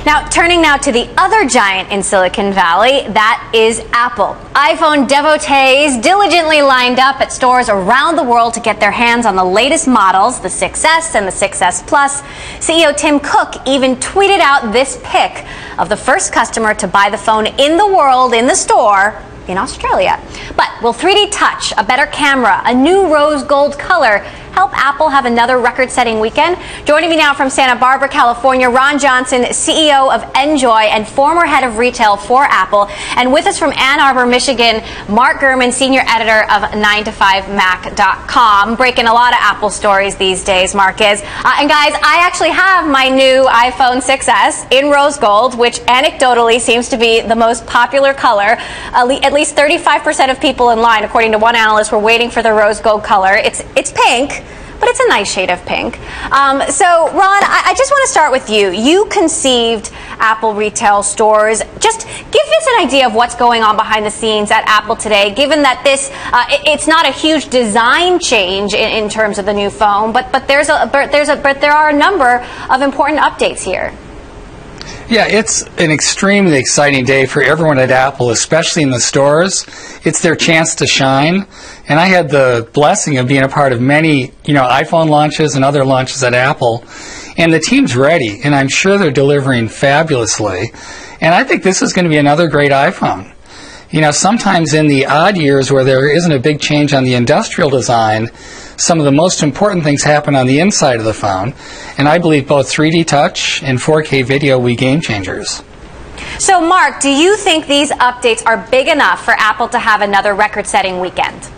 Now, turning now to the other giant in Silicon Valley, that is Apple. iPhone devotees diligently lined up at stores around the world to get their hands on the latest models, the 6S and the 6S Plus. CEO Tim Cook even tweeted out this pic of the first customer to buy the phone in the world in the store in Australia. But will 3D touch, a better camera, a new rose gold color help Apple have another record-setting weekend? Joining me now from Santa Barbara, California, Ron Johnson, CEO of Enjoy and former head of retail for Apple. And with us from Ann Arbor, Michigan, Mark Gurman, senior editor of 9to5mac.com. Breaking a lot of Apple stories these days, Mark is. And guys, I actually have my new iPhone 6S in rose gold, which anecdotally seems to be the most popular color. At least 35% of people in line, according to one analyst, were waiting for the rose gold color. It's pink, but it's a nice shade of pink. So, Ron, I just want to start with you. You conceived Apple retail stores. Just give us an idea of what's going on behind the scenes at Apple today, given that this, it's not a huge design change in terms of the new phone, but there are a number of important updates here. Yeah, it's an extremely exciting day for everyone at Apple, especially in the stores. It's their chance to shine. And I had the blessing of being a part of many, iPhone launches and other launches at Apple. And the team's ready, and I'm sure they're delivering fabulously. And I think this is going to be another great iPhone. Sometimes in the odd years where there isn't a big change on the industrial design, some of the most important things happen on the inside of the phone, and I believe both 3D touch and 4K video will be game changers. So, Mark, do you think these updates are big enough for Apple to have another record-setting weekend?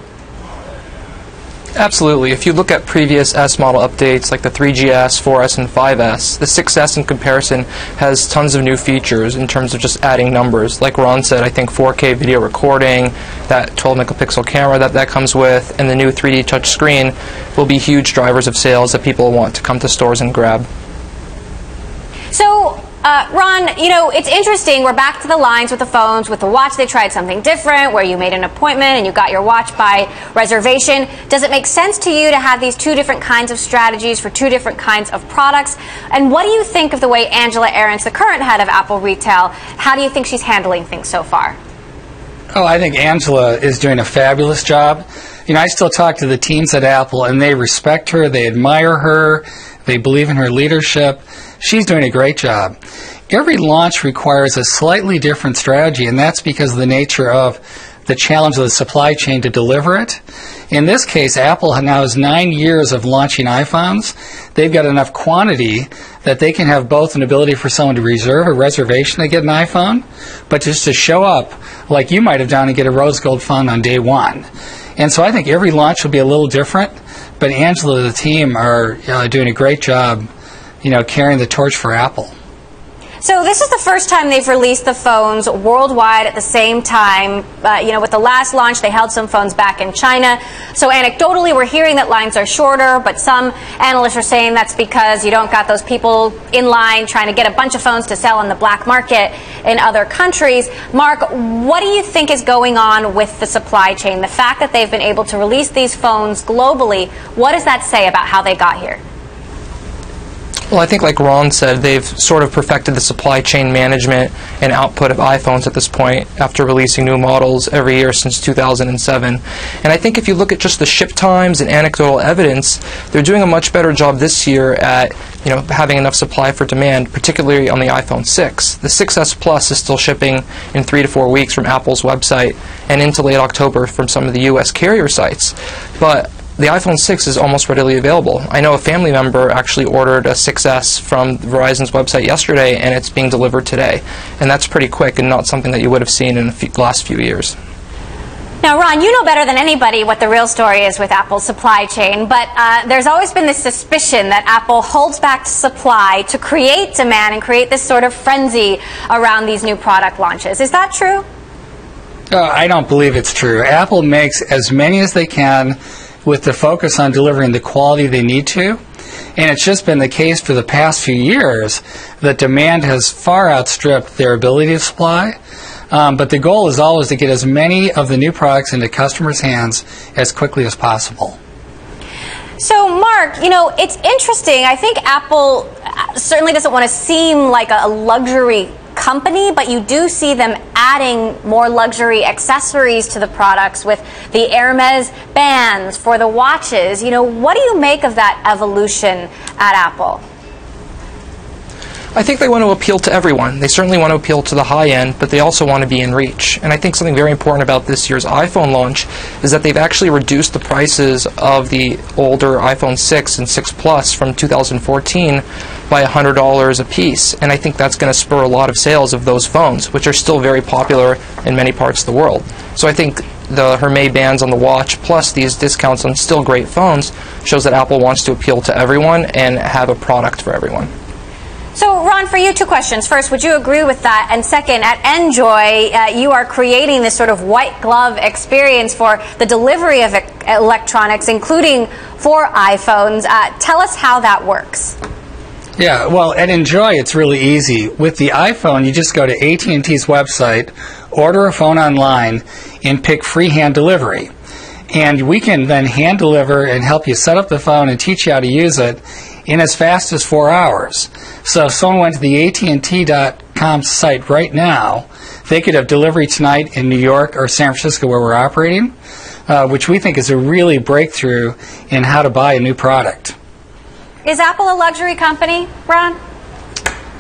Absolutely. If you look at previous S model updates like the 3GS, 4S, and 5S, the 6S in comparison has tons of new features in terms of just adding numbers. Like Ron said, I think 4K video recording, that 12-megapixel camera that comes with, and the new 3D touch screen will be huge drivers of sales that people want to come to stores and grab. So, Ron, it's interesting. We're back to the lines with the phones. With the watch, they tried something different, where you made an appointment and you got your watch by reservation. Does it make sense to you to have these two different kinds of strategies for two different kinds of products? And what do you think of the way Angela Ahrendts, the current head of Apple Retail, how do you think she's handling things so far? Oh, I think Angela is doing a fabulous job. I still talk to the teams at Apple, and they respect her, they admire her, they believe in her leadership. She's doing a great job. Every launch requires a slightly different strategy, and that's because of the nature of the challenge of the supply chain to deliver it. In this case, Apple now has 9 years of launching iPhones. They've got enough quantity that they can have both an ability for someone to reserve a reservation to get an iPhone, but just to show up like you might have done and get a rose gold phone on day one. And so I think every launch will be a little different, but Angela and the team are doing a great job, carrying the torch for Apple. So this is the first time they've released the phones worldwide at the same time. With the last launch, they held some phones back in China. So anecdotally, we're hearing that lines are shorter, but some analysts are saying that's because you don't got those people in line trying to get a bunch of phones to sell on the black market in other countries. Mark, what do you think is going on with the supply chain? The fact that they've been able to release these phones globally, what does that say about how they got here? Well, I think like Ron said, they've sort of perfected the supply chain management and output of iPhones at this point after releasing new models every year since 2007. And I think if you look at just the ship times and anecdotal evidence, they're doing a much better job this year at having enough supply for demand, particularly on the iPhone 6. The 6S Plus is still shipping in 3 to 4 weeks from Apple's website and into late October from some of the US carrier sites. But the iPhone 6 is almost readily available. I know a family member actually ordered a 6S from Verizon's website yesterday, and it's being delivered today. And that's pretty quick and not something that you would have seen in the last few years. Now, Ron, you know better than anybody what the real story is with Apple's supply chain, but there's always been this suspicion that Apple holds back supply to create demand and create this sort of frenzy around these new product launches. Is that true? I don't believe it's true. Apple makes as many as they can with the focus on delivering the quality they need to. And it's just been the case for the past few years that demand has far outstripped their ability to supply. But the goal is always to get as many of the new products into customers' hands as quickly as possible. So, Mark, you know, it's interesting. I think Apple certainly doesn't want to seem like a luxury company, but you do see them adding more luxury accessories to the products with the Hermes bands for the watches. You know, what do you make of that evolution at Apple? I think they want to appeal to everyone. They certainly want to appeal to the high end, but they also want to be in reach. And I think something very important about this year's iPhone launch is that they've actually reduced the prices of the older iPhone 6 and 6 Plus from 2014 by $100 a piece. And I think that's going to spur a lot of sales of those phones, which are still very popular in many parts of the world. So I think the Hermes bands on the watch plus these discounts on still great phones shows that Apple wants to appeal to everyone and have a product for everyone. So, Ron, for you, two questions. First, would you agree with that? And second, at Enjoy, you are creating this sort of white glove experience for the delivery of electronics, including for iPhones. Tell us how that works. Yeah, well, at Enjoy, it's really easy. With the iPhone, you just go to AT&T's website, order a phone online, and pick free hand delivery. And we can then hand deliver and help you set up the phone and teach you how to use it in as fast as 4 hours. So if someone went to the AT&T.com site right now, they could have delivery tonight in New York or San Francisco where we're operating, which we think is a really breakthrough in how to buy a new product. Is Apple a luxury company, Ron?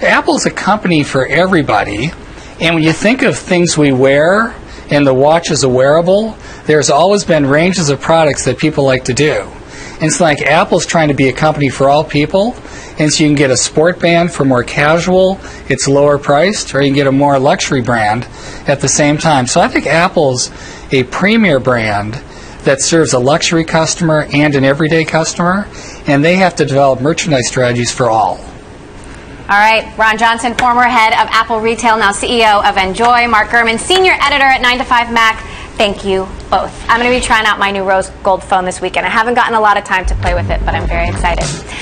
Apple's a company for everybody, and when you think of things we wear, and the watch is a wearable, there's always been ranges of products that people like to do. And it's like Apple's trying to be a company for all people, and so you can get a sport band for more casual, it's lower priced, or you can get a more luxury brand at the same time. So I think Apple's a premier brand that serves a luxury customer and an everyday customer, and they have to develop merchandise strategies for all. All right, Ron Johnson, former head of Apple Retail, now CEO of Enjoy. Mark Gurman, senior editor at 9to5Mac. Thank you both. I'm going to be trying out my new rose gold phone this weekend. I haven't gotten a lot of time to play with it, but I'm very excited.